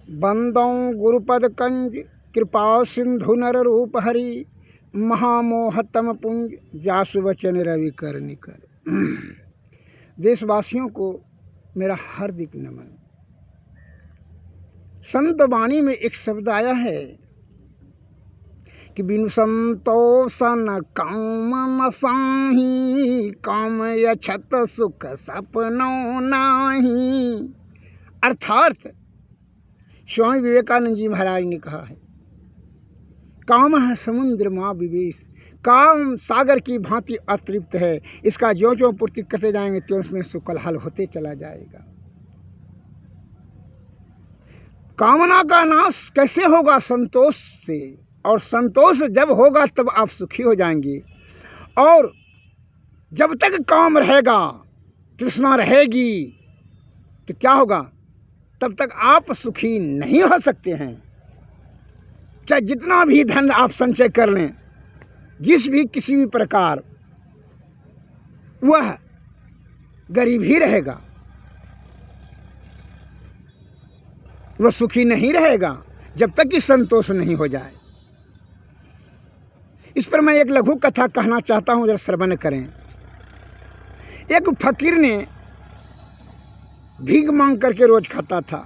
बंदों गुरुपद कंज कृपा सिंधु नर रूप हरि महामोहतम पुंज जासु वचन रवि कर निकर। देशवासियों को मेरा हार्दिक नमन। संत वाणी में एक शब्द आया है कि बिनु संतोष न काम मसाही, काम यछत सुख सपनो नाही। अर्थात स्वामी विवेकानंद जी महाराज ने कहा है, काम है समुद्र माँ विवेश, काम सागर की भांति अतृप्त है, इसका ज्यों ज्यों पूर्ति करते जाएंगे त्यों उसमें सुकलहल होते चला जाएगा। कामना का नाश कैसे होगा? संतोष से, और संतोष जब होगा तब आप सुखी हो जाएंगे। और जब तक काम रहेगा, तृष्णा रहेगी, तो क्या होगा? तब तक आप सुखी नहीं हो सकते हैं। चाहे जितना भी धन आप संचय कर लें, जिस भी किसी भी प्रकार, वह गरीब ही रहेगा, वह सुखी नहीं रहेगा जब तक कि संतोष नहीं हो जाए। इस पर मैं एक लघु कथा कहना चाहता हूँ, जरा श्रवण करें। एक फकीर ने भीख मांग करके रोज खाता था।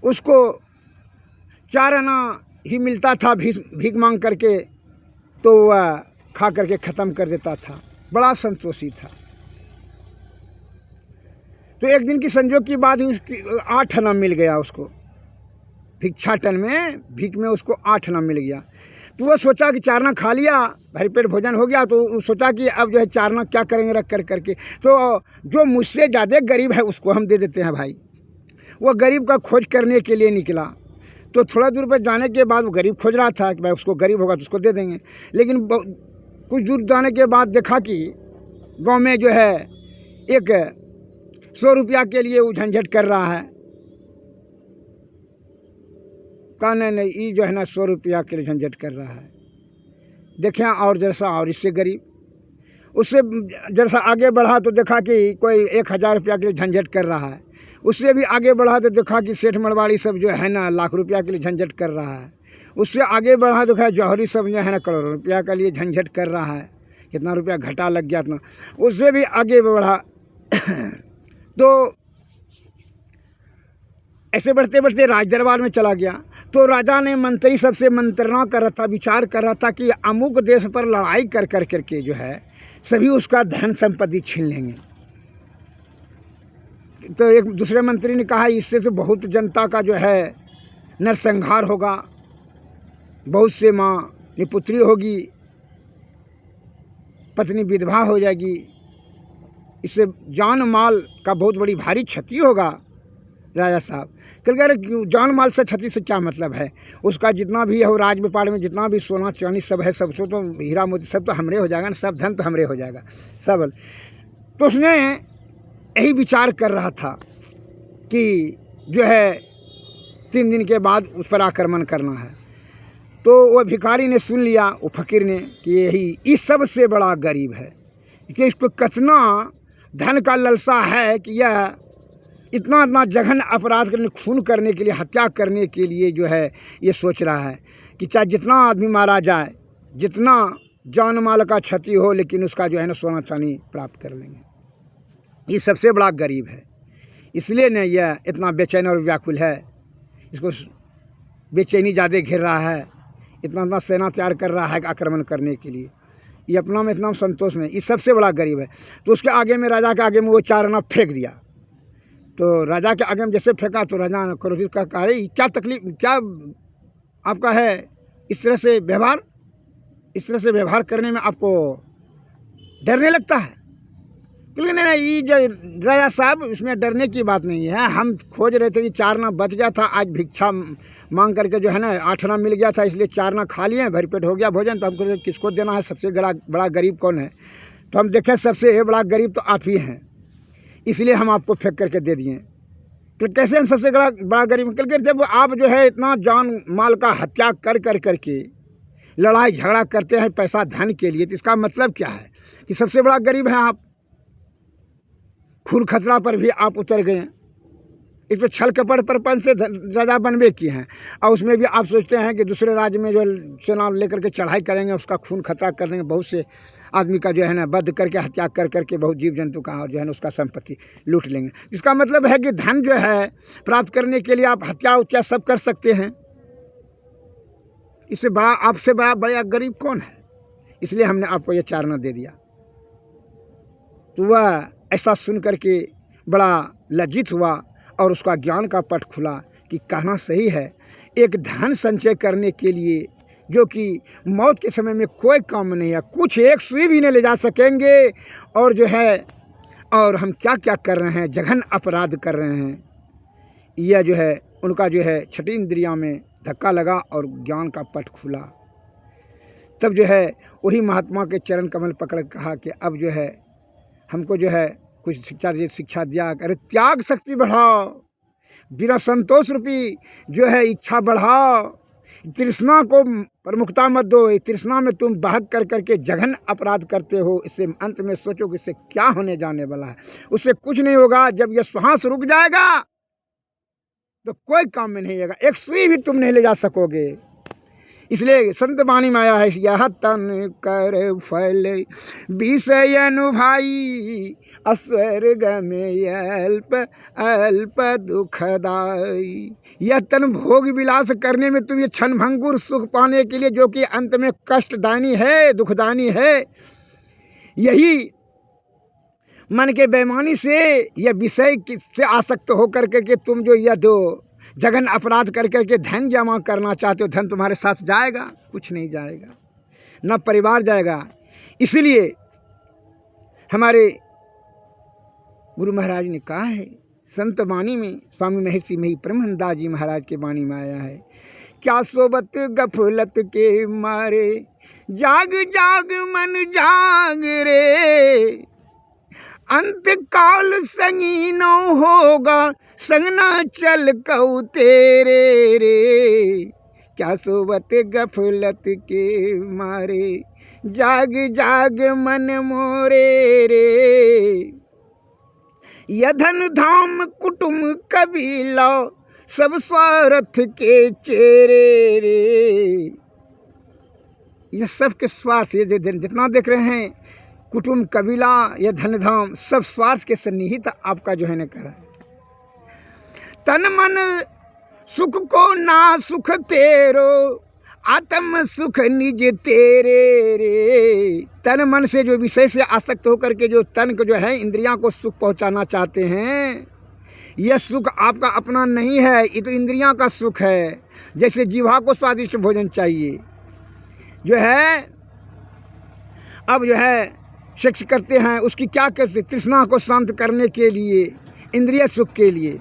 उसको 4 आना ही मिलता था भीख मांग करके, तो वह खा करके ख़त्म कर देता था। बड़ा संतोषी था। तो एक दिन की संजोग की बात ही, उसकी 8 आना मिल गया उसको। भिक्षाटन में, भीख में उसको 8 आना मिल गया। तो वह सोचा कि 4 आना खा लिया, भरपेट भोजन हो गया, तो सोचा कि अब जो है 4 आना क्या करेंगे रख कर करके, तो जो मुझसे ज़्यादा गरीब है उसको हम दे देते हैं भाई। वो गरीब का खोज करने के लिए निकला। तो थोड़ा दूर पर जाने के बाद वो गरीब खोज रहा था कि भाई उसको गरीब होगा तो उसको दे देंगे। लेकिन कुछ दूर जाने के बाद देखा कि गांव में जो है एक 100 रुपया के लिए वो झंझट कर रहा है। कहा नहीं, ये जो है ना 100 रुपया के लिए झंझट कर रहा है। देखें और जैसा और इससे गरीब। उससे जैसा आगे बढ़ा तो देखा कि कोई 1000 रुपया के लिए झंझट कर रहा है। उससे भी आगे बढ़ा तो देखा कि सेठ मरवाड़ी सब जो है ना लाख रुपया के लिए झंझट कर रहा है। उससे आगे बढ़ा तो देखा जौहरी सब जो है ना करोड़ों रुपया के लिए झंझट कर रहा है। कितना रुपया घाटा लग गया इतना। उससे भी आगे बढ़ा तो ऐसे बढ़ते बढ़ते राज दरबार में चला गया। तो राजा ने मंत्री सबसे मंत्रणा कर रहा था, विचार कर रहा था कि अमुक देश पर लड़ाई कर कर करके जो है सभी उसका धन संपत्ति छीन लेंगे। तो एक दूसरे मंत्री ने कहा इससे तो बहुत जनता का जो है नरसंहार होगा, बहुत से माँ निपुत्री होगी, पत्नी विधवा हो जाएगी, इससे जान माल का बहुत बड़ी भारी क्षति होगा। राजा साहब क्योंकि जान माल से क्षति से क्या मतलब है? उसका जितना भी है राज व्यापार में जितना भी सोना चांदी सब है, सब तो हीरा मोती सब तो हमरे हो जाएगा ना, सब धन तो हमरे हो जाएगा सब। तो उसने यही विचार कर रहा था कि जो है 3 दिन के बाद उस पर आक्रमण करना है। तो वह भिखारी ने सुन लिया, वो फकीर ने, कि यही इस सबसे बड़ा गरीब है, कि इसको कितना धन का लालसा है कि यह इतना इतना जघन्य अपराध करने, खून करने के लिए, हत्या करने के लिए जो है ये सोच रहा है कि चाहे जितना आदमी मारा जाए, जितना जान माल का क्षति हो, लेकिन उसका जो है ना सोना चांदी प्राप्त कर लेंगे। ये सबसे बड़ा गरीब है, इसलिए न यह इतना बेचैन और व्याकुल है। इसको बेचैनी ज़्यादा घेर रहा है, इतना इतना सेना तैयार कर रहा है आक्रमण करने के लिए। ये अपना में इतना संतोष में, ये सबसे बड़ा गरीब है। तो उसके आगे में, राजा के आगे में वो 4 आना फेंक दिया। तो राजा के आगे में जैसे फेंका तो राजा ने क्रोधित का कहा, अरे क्या तकलीफ, क्या आपका है इस तरह से व्यवहार, इस तरह से व्यवहार करने में आपको डरने लगता है? क्योंकि नहीं, ये जो राजा साहब, इसमें डरने की बात नहीं है। हम खोज रहे थे कि 4 आना बच गया था, आज भिक्षा मांग करके जो है ना 8 आना मिल गया था, इसलिए 4 आना खा लिए, भरपेट हो गया भोजन। तो हमको किसको देना है? सबसे बड़ा गरीब कौन है? तो हम देखें सबसे बड़ा गरीब तो आप ही हैं, इसलिए हम आपको फेंक करके दे दिए। तो कैसे हम सबसे बड़ा गरीब? क्योंकि जब आप जो है इतना जान माल का हत्या कर कर करके लड़ाई झगड़ा करते हैं पैसा धन के लिए, तो इसका मतलब क्या है कि सबसे बड़ा गरीब है आप। खून खतरा पर भी आप उतर गए। एक तो छल कपट प्रपंच से राजा बनवे किए हैं, और उसमें भी आप सोचते हैं कि दूसरे राज्य में जो सेना लेकर के चढ़ाई करेंगे, उसका खून खतरा करेंगे, बहुत से आदमी का जो है ना वध करके हत्या कर करके बहुत जीव जंतु का और जो है ना उसका संपत्ति लूट लेंगे। इसका मतलब है कि धन जो है प्राप्त करने के लिए आप हत्या उत्या सब कर सकते हैं। इससे बड़ा, आपसे बड़ा गरीब कौन है? इसलिए हमने आपको ये चारणा दे दिया। तो वह ऐसा सुन करके बड़ा लज्जित हुआ और उसका ज्ञान का पट खुला कि कहना सही है। एक धन संचय करने के लिए जो कि मौत के समय में कोई काम नहीं है, कुछ एक सुई भी नहीं ले जा सकेंगे, और जो है और हम क्या क्या कर रहे हैं, जघन अपराध कर रहे हैं। यह जो है उनका जो है छठी इंद्रिया में धक्का लगा और ज्ञान का पट खुला। तब जो है वही महात्मा के चरण कमल पकड़ कहा कि अब जो है हमको जो है कुछ शिक्षा दिया, अरे त्याग शक्ति बढ़ाओ, बिना संतोष रूपी जो है इच्छा बढ़ाओ, तृष्णा को प्रमुखता मत दो। तृष्णा में तुम बहक कर करके जघन अपराध करते हो। इससे अंत में सोचो कि इससे क्या होने जाने वाला है। उससे कुछ नहीं होगा। जब यह श्वास रुक जाएगा तो कोई काम में नहीं आएगा, एक सुई भी तुम नहीं ले जा सकोगे। इसलिए संत वाणी में आया है, यह तन कर फल विषय अनुभवाई, अस्वर्ग में अल्प अल्प दुखदाई। यह तन भोग विलास करने में तुम ये क्षणभंगुर सुख पाने के लिए, जो कि अंत में कष्टदायी है, दुखदायी है, यही मन के बेईमानी से यह विषय से आसक्त होकर करके तुम जो यह दो जघन अपराध कर करके धन जमा करना चाहते हो, धन तुम्हारे साथ जाएगा? कुछ नहीं जाएगा, न परिवार जाएगा। इसलिए हमारे गुरु महाराज ने कहा है संत वाणी में, स्वामी महर्षि मही ब्रह्मदास जी महाराज के वाणी में आया है, क्या सोबत गफलत के मारे जाग जाग मन जाग रे, अंत काल संगी न होगा संग न चल कऊ तेरे रे। क्या सोबत गफलत के मारे जाग जाग मन मोरे रे, यह धन धाम कुटुंब कबीला सब स्वार्थ के चेरे रे। यह सब के स्वार्थ, ये जितना देख रहे हैं कुटुंब कबीला या धन धाम सब स्वार्थ के सन्निहित आपका जो है न कर रहा है। तन मन सुख को ना सुख तेरो, आत्म सुख निज तेरे रे। तन मन से जो विषय से आसक्त होकर के जो तन को जो है इंद्रियां को सुख पहुंचाना चाहते हैं, यह सुख आपका अपना नहीं है, ये तो इंद्रियां का सुख है। जैसे जीवा को स्वादिष्ट भोजन चाहिए, जो है अब जो है सेक्स करते हैं, उसकी क्या करते, तृष्णा को शांत करने के लिए, इंद्रिय सुख के लिए,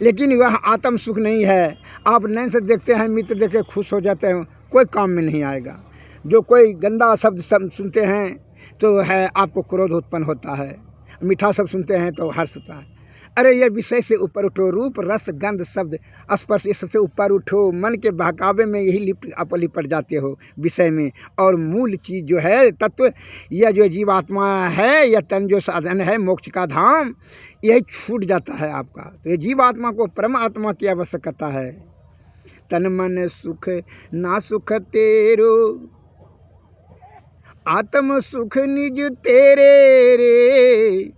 लेकिन वह आत्म सुख नहीं है। आप नैन से देखते हैं, मित्र देखे खुश हो जाते हैं, कोई काम में नहीं आएगा। जो कोई गंदा शब्द सुनते हैं तो है आपको क्रोध उत्पन्न होता है, मीठा शब्द सुनते हैं तो हर्ष होता है। अरे ये विषय से ऊपर उठो, रूप रस गंध शब्द स्पर्श, ये सबसे ऊपर उठो। मन के बहकावे में यही आप लिपट जाते हो विषय में, और मूल चीज़ जो है तत्व, यह जो जीवात्मा है, यह तन जो साधन है मोक्ष का धाम, यही छूट जाता है आपका। तो ये जीवात्मा को परमात्मा की आवश्यकता है। तन मन सुख ना सुख तेरो, आत्म सुख निज तेरे रे।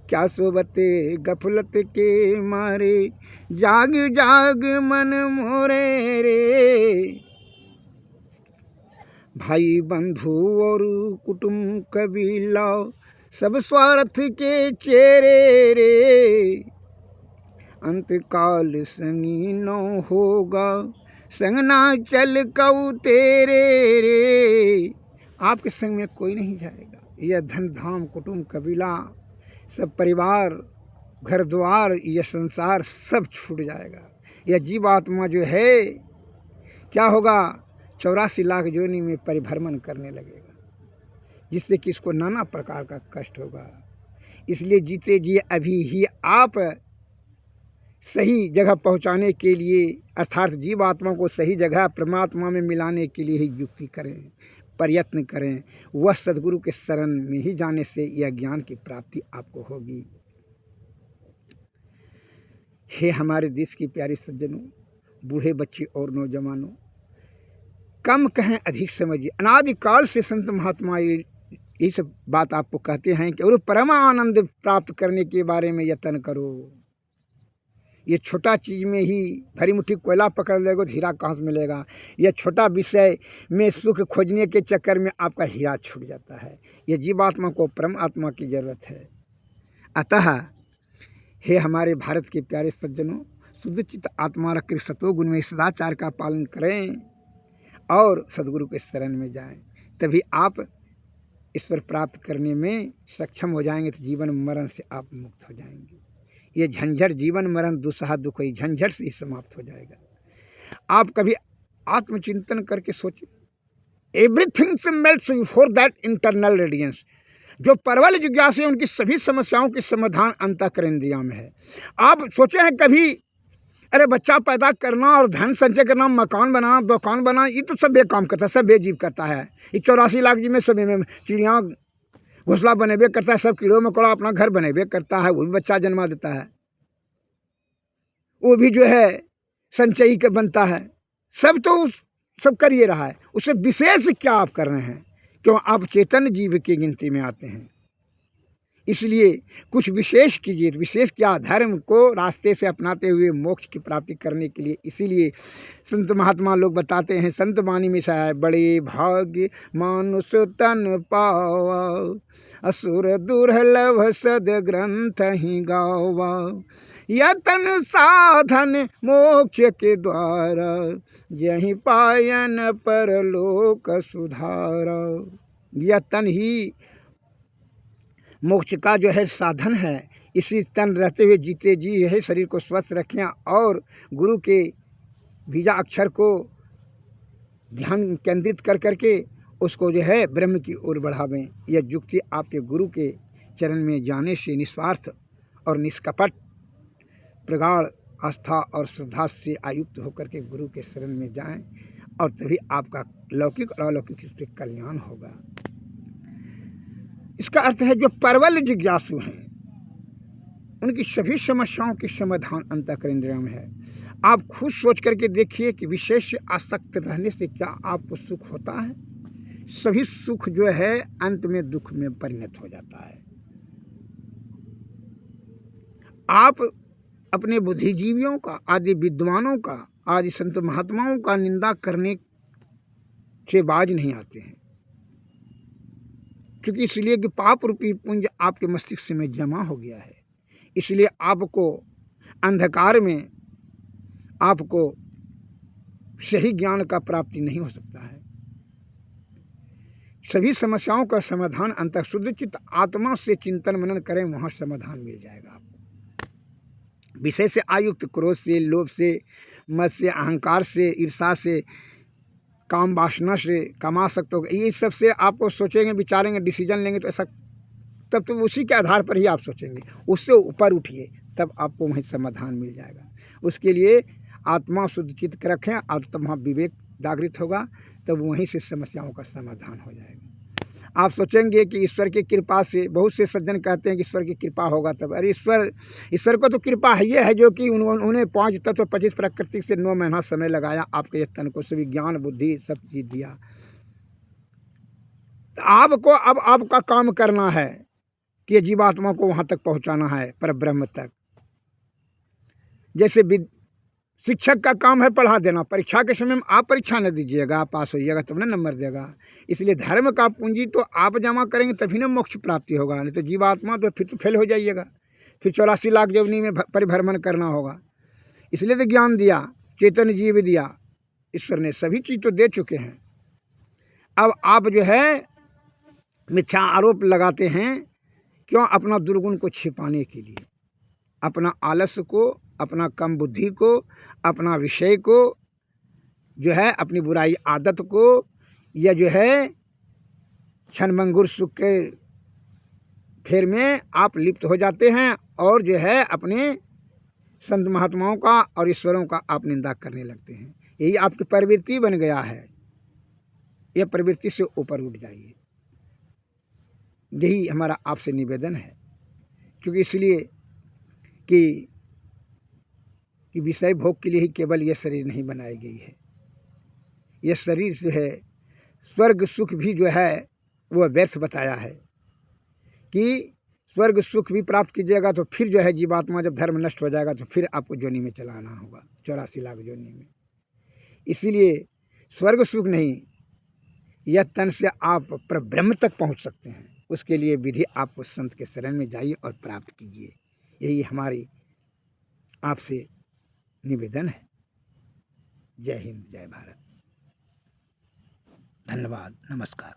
क्या सोबते गफलत के मारे जाग जाग मन मोरे रे। भाई बंधु और कुटुंब कबीला सब स्वार्थ के चेरे रे, अंत काल संगी न होगा संग ना चल कऊ तेरे रे। आपके संग में कोई नहीं जाएगा। यह धन धाम कुटुंब कबीला सब परिवार घर द्वार यह संसार सब छूट जाएगा। यह जीवात्मा जो है क्या होगा, 84 लाख योनि में परिभ्रमण करने लगेगा, जिससे कि इसको नाना प्रकार का कष्ट होगा। इसलिए जीते जी अभी ही आप सही जगह पहुंचाने के लिए, अर्थात जीवात्मा को सही जगह परमात्मा में मिलाने के लिए ही युक्ति करें, प्रयत्न करें। वह सद्गुरु के शरण में ही जाने से यह ज्ञान की प्राप्ति आपको होगी। हे हमारे देश की प्यारे सज्जनों, बूढ़े बच्चे और नौजवानों, कम कहें अधिक समझिए। अनादिकाल से संत महात्मा ये सब बात आपको कहते हैं कि और परमानंद प्राप्त करने के बारे में यत्न करो। ये छोटा चीज़ में ही भरी मुट्ठी कोयला पकड़ लेगा तो हीरा कहाँ से मिलेगा। यह छोटा विषय में सुख खोजने के चक्कर में आपका हीरा छूट जाता है। यह जीवात्मा को परम आत्मा की ज़रूरत है। अतः हे हमारे भारत के प्यारे सज्जनों, शुद्ध चित्त आत्मा रख सतोगुण में सदाचार का पालन करें और सद्गुरु के शरण में जाएं, तभी आप ईश्वर प्राप्त करने में सक्षम हो जाएंगे। तो जीवन मरण से आप मुक्त हो जाएंगे। ये झंझट जीवन मरण दुसहा दुख ही झंझट से ही समाप्त हो जाएगा। आप कभी आत्मचिंतन करके सोचिए, everything melts before that internal radiance. जो परवल जिज्ञासु है उनकी सभी समस्याओं के समाधान अंतःकरण में है। आप सोचे हैं कभी, अरे बच्चा पैदा करना और धन संचय करना, मकान बनाना, दुकान बनाना, ये तो सब बेकाम करता है, सब बेजीव करता है। ये 84 लाख जी में सभी में चिड़िया घोंसला बनेबे करता है, सब कीड़ों मकोड़ा अपना घर बनेबे करता है, वो भी बच्चा जन्मा देता है, वो भी जो है संचयी का बनता है। सब तो सब कर ये रहा है, उससे विशेष क्या आप कर रहे हैं? क्यों आप चेतन जीव की गिनती में आते हैं। इसलिए कुछ विशेष कीजिए। विशेष क्या? धर्म को रास्ते से अपनाते हुए मोक्ष की प्राप्ति करने के लिए। इसीलिए संत महात्मा लोग बताते हैं, संत वाणी में सा है, बड़े भाग्य मानुष तन पावा, असुर दुर्लभ सद ग्रंथ ही गावा, यतन साधन मोक्ष के द्वारा, यही पायन परलोक सुधारा। यतन ही मोक्ष का जो है साधन है। इसी तन रहते हुए जीते जी है शरीर को स्वस्थ रखें और गुरु के बीजा अक्षर को ध्यान केंद्रित कर करके उसको जो है ब्रह्म की ओर बढ़ावें। यह युक्ति आपके गुरु के चरण में जाने से निस्वार्थ और निष्कपट प्रगाढ़ आस्था और श्रद्धा से आयुक्त होकर के गुरु के शरण में जाएं और तभी आपका लौकिक और अलौकिक से कल्याण होगा। इसका अर्थ है जो परवल जिज्ञासु हैं उनकी सभी समस्याओं की समाधान अंतःकरण में है। आप खुद सोच करके देखिए कि विशेष आसक्त रहने से क्या आपको सुख होता है? सभी सुख जो है अंत में दुख में परिणत हो जाता है। आप अपने बुद्धिजीवियों का, आदि विद्वानों का, आदि संत महात्माओं का निंदा करने से बाज नहीं आते हैं, क्योंकि इसलिए कि पाप रूपी पुंज आपके मस्तिष्क में जमा हो गया है। इसलिए आपको अंधकार में आपको सही ज्ञान का प्राप्ति नहीं हो सकता है। सभी समस्याओं का समाधान अंतः शुद्ध चित्त आत्मा से चिंतन मनन करें, वहाँ समाधान मिल जाएगा आपको। विषय से आयुक्त क्रोध से, लोभ से, मद से, अहंकार से, ईर्षा से, काम वासना से, कामासक्त होगा, ये सब से आपको सोचेंगे, विचारेंगे, डिसीजन लेंगे तो ऐसा, तब तो उसी के आधार पर ही आप सोचेंगे। उससे ऊपर उठिए, तब आपको वहीं समाधान मिल जाएगा। उसके लिए आत्मा शुद्ध चित्त रखें और तब वहाँ विवेक जागृत होगा, तब वहीं से समस्याओं का समाधान हो जाएगा। आप सोचेंगे कि ईश्वर की कृपा से, बहुत से सज्जन कहते हैं कि ईश्वर की कृपा होगा तब। अरे ईश्वर को तो कृपा है, ये है जो कि उन्होंने 5 तत्व 25 प्रकृति से 9 महीना समय लगाया, आपके ये तन को सभी ज्ञान बुद्धि सब चीज़ दिया। आपको अब आपका काम करना है कि जीवात्मा को वहाँ तक पहुँचाना है, पर ब्रह्म तक। जैसे शिक्षक का काम है पढ़ा देना, परीक्षा के समय में आप परीक्षा न दीजिएगा, पास होइएगा तब ना नंबर देगा। इसलिए धर्म का पूंजी तो आप जमा करेंगे तभी ना मोक्ष प्राप्ति होगा, नहीं तो जीवात्मा तो फिर तो फेल हो जाइएगा, फिर 84 लाख जवनी में परिभ्रमण करना होगा। इसलिए तो ज्ञान दिया, चेतन जीव दिया, ईश्वर ने सभी चीज़ तो दे चुके हैं। अब आप जो है मिथ्या आरोप लगाते हैं, क्यों? अपना दुर्गुण को छिपाने के लिए, अपना आलस्य को, अपना कम बुद्धि को, अपना विषय को, जो है अपनी बुराई आदत को, या जो है क्षणभंगुर सुख के फेर में आप लिप्त हो जाते हैं और जो है अपने संत महात्माओं का और ईश्वरों का आप निंदा करने लगते हैं। यही आपकी प्रवृत्ति बन गया है। यह प्रवृत्ति से ऊपर उठ जाइए, यही हमारा आपसे निवेदन है। क्योंकि इसलिए कि कि विषय भोग के लिए ही केवल ये शरीर नहीं बनाई गई है। ये शरीर जो है स्वर्ग सुख भी जो है वो व्यर्थ बताया है कि स्वर्ग सुख भी प्राप्त कीजिएगा तो फिर जो है जीवात्मा जब धर्म नष्ट हो जाएगा तो फिर आपको योनि में चलाना होगा, 84 लाख योनि में। इसीलिए स्वर्ग सुख नहीं, यह तन से आप परब्रह्म तक पहुंच सकते हैं। उसके लिए विधि आप उस संत के शरण में जाइए और प्राप्त कीजिए। यही हमारी आपसे निवेदन है। जय हिंद, जय भारत, धन्यवाद, नमस्कार।